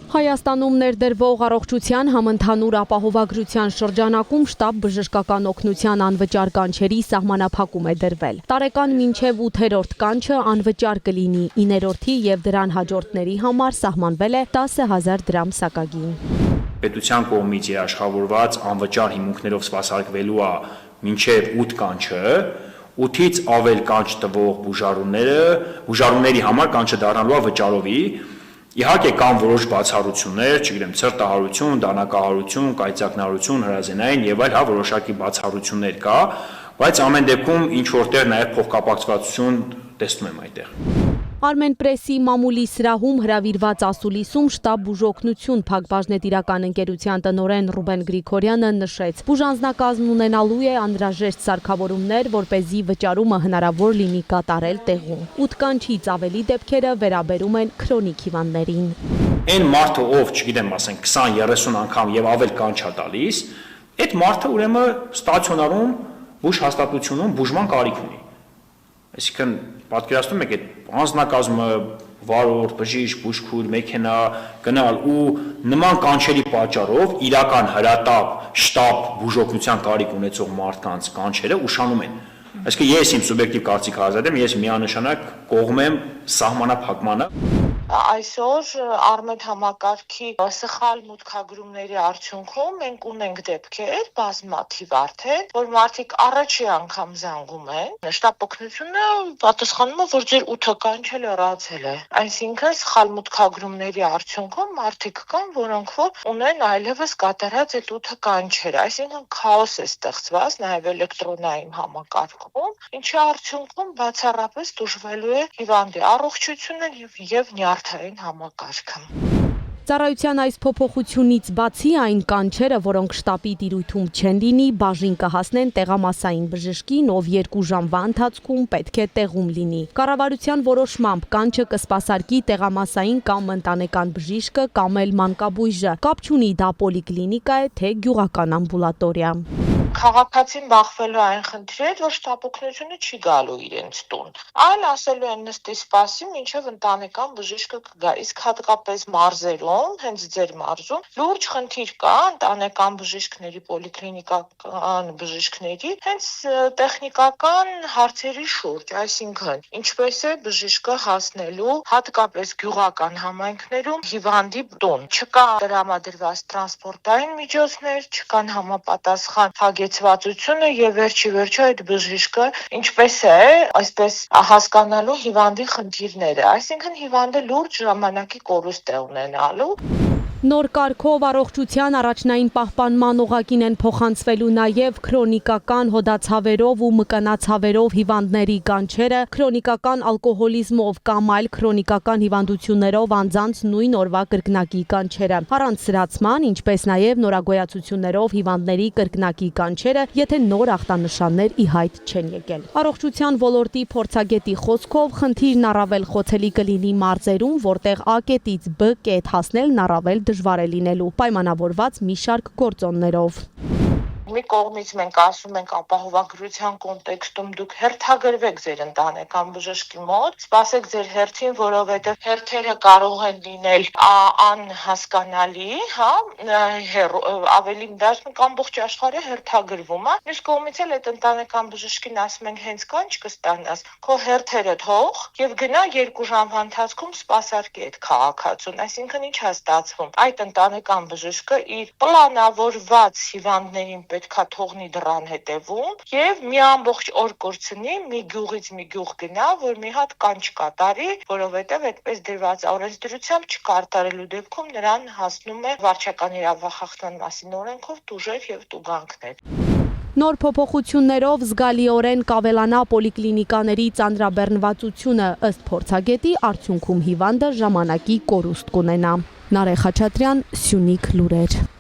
Հայաստանում ներդրվող առողջության համընդհանուր ապահովագրության շրջանակում շտապ բժշկական օգնության անվճար կանչերի սահմանափակում է դրվել։ Տարեկան մինչև 8-րդ կանչը անվճար կլինի, 9-րդի եւ դրան հաջորդների համար սահմանվել է 10,000 դրամ սակագին։ Պետության կողմից երաշխավորված անվճար հիմունքներով սպասարկվելու է մինչև 8 կանչը, 8-ից ավել կանչ տվող բուժառուների համար կանչը դառնալու է վճարովի։ Իհարկե կան որոշ բացառություններ, չգիտեմ, ցրտահարություն, դանակահարություն, կայծակնարություն, հրազենային եւ այլ որոշակի բացառություններ կա, բայց ամեն դեպքում ինչ որտեղ նաեւ փոխկապակցվածություն տեսնում եմ այդտեղ։ Armenpress-ի մամուլի սրահում հրավիրված ասուլիսում շտապ բուժօգնություն Փակbaşնետիրական ընկերության տնօրեն Ռուբեն Գրիգորյանը նշեց. Բուժանձնակազմն ունենալու է անհրաժեշտ սարքավորումներ, որպեսզի վճարումը հնարավոր լինի կատարել տեղում։ 8 կանչից ավելի դեպքերը վերաբերում են քրոնիկ հիվանդներին։ Այն մարդը, ով, չգիտեմ, ասենք 20-30 անգամ եւ ավել կանչ է տալիս, այդ մարդը ուրեմն ստացիոնարում բուժ հաստատությունում բուժման կարիք ունի։ Այսինքն պատկերացնում եք այդ անձնակազմը վարորդ, բժիշկ, բուժքույր, մեքենա գնալ ու նման կանչերի պատճառով իրական հրատապ, շտապ բուժօգնության կարիք ունեցող մարդկանց կանչերը ուշանում են։ Այսինքն ես իմ սուբյեկտիվ կարծիքը ազատ եմ, ես միանշանակ կողմ եմ սահմանափակմանը։ Այսօր Արմեդ համակարգի սխալ մուտքագրումների արդյունքում մենք ունենք դեպքեր բազմաթիվ արդեն, որ մարդիկ առաջի անգամ զանգում են, շտապ օգնությունը պատասխանում է, որ ձեր 8 կանչը լրացել է։ Այսինքն սխալ մուտքագրումների արդյունքում մարդիկ կան, որոնք որ ունեն այլևս կատարած այդ 8 կանչերը, այսինքն քաոս է ստեղծված նաև էլեկտրոնային համակարգում, ինչի արդյունքում բացառապես դժվարելու է հիվանդի առողջությունը եւ նյարդային համակարգը։ Ծառայության այս փոփոխությունից բացի այն կանչերը, որոնք շտապի տիրույթում չեն լինի, բաժին կհասնեն տեղամասային բժշկին, ով 2 ժամվա ընթացքում պետք է տեղում լինի։ Կառավարության որոշմամբ կանչը կսպասարկի տեղամասային կամ ընտանեկան բժիշկը կամ էլ մանկաբույժը։ Կապ չունի դա պոլիկլինիկա է, թե գյուղական ամբուլատորիա։ Քաղաքացին բախվելու այն խնդրի հետ, որ շտապ օգնությունը չի գալու իրենց տուն, այլ ասելու են նստի սպասի, մինչև ընտանեկան բժիշկը կգա, իսկ հատկապես մարզերում, հենց ձեր մարզում, լուրջ խնդիր կա ընտանեկան բժիշկների, պոլիկլինիկական բժիշկների, հենց տեխնիկական հարցերի շուրջ, այսինքն, ինչպես է բժիշկը հասնելու հատկապես գյուղական համայնքներում հիվանդի տուն, չկա տրամադրված տրանսպորտային միջոցներ, չկան համապատասխան հագեցվածությունը եւ վերջի այդ բժիշկը ինչպես է այսպես հասկանալու հիվանդի խնդիրները, այսինքն հիվանդը լուրջ ժամանակի կորուստ է ունենալու։ Նոր կարգով առողջության առաջնային պահպանման օղակին են փոխանցվելու նաև քրոնիկական հոդացավերով ու մկանացավերով հիվանդների կանչերը, քրոնիկական ալկոհոլիզմով կամ այլ քրոնիկական հիվանդություններով անձանց նույն օրվա կրկնակի կանչերը, առանց սրացման, ինչպես նաև նորագոյացություններով հիվանդների կրկնակի կանչերը, եթե նոր ախտանշաններ ի հայտ չեն եկել։ Առողջության ոլորտի փորձագետի խոսքով խնդիրն առավել խոցելի կլինի մարզերում, որտեղ A կետից B կետ հասնելն առավել դժվար է լինելու, պայմանավորված մի շարք գործոններով։ Մի կողմից մենք ասում ենք ապահովագրության կոնտեքստում դուք հերթագրվեք ձեր ընտանեկան բժշկի մոտ, սպասեք ձեր հերթին, որովհետև հերթերը կարող են լինել անհասկանալի, ավելի դաշնիկ ամբողջ աշխարհը հերթագրվում է։ Մյուս կողմից էլ այդ ընտանեկան բժշկին ասում ենք հենց կանչ կստանաս, քո հերթերը թող եւ գնա 2 ժամվա ընթացքում սպասարկի այդ քաղաքացուն, այսինքն ինչ է ստացվում։ Այդ ընտանեկան բժիշկը իր պլանավորված հիվանդներին պետքա թողնի դռան հետևում եւ մի ամբողջ օր կորցնի, մի գյուղից մի գյուղ գնա, որ մի հատ կանչ կատարի, որովհետեւ այդպես դրված օրենսդրությամբ չկատարելու դեպքում նրան հասնում է վարչական իրավախախտման մասին օրենքով տուժեր եւ տուգանքներ։ Նոր փոփոխություններով զգալիորեն կավելանա պոլիկլինիկաների ծանրաբեռնվածությունը, ըստ փորձագետի, արդյունքում հիվանդը ժամանակի կորուստ կունենա։ Նարեկ Խաչատրյան, Սյունիք լուրեր։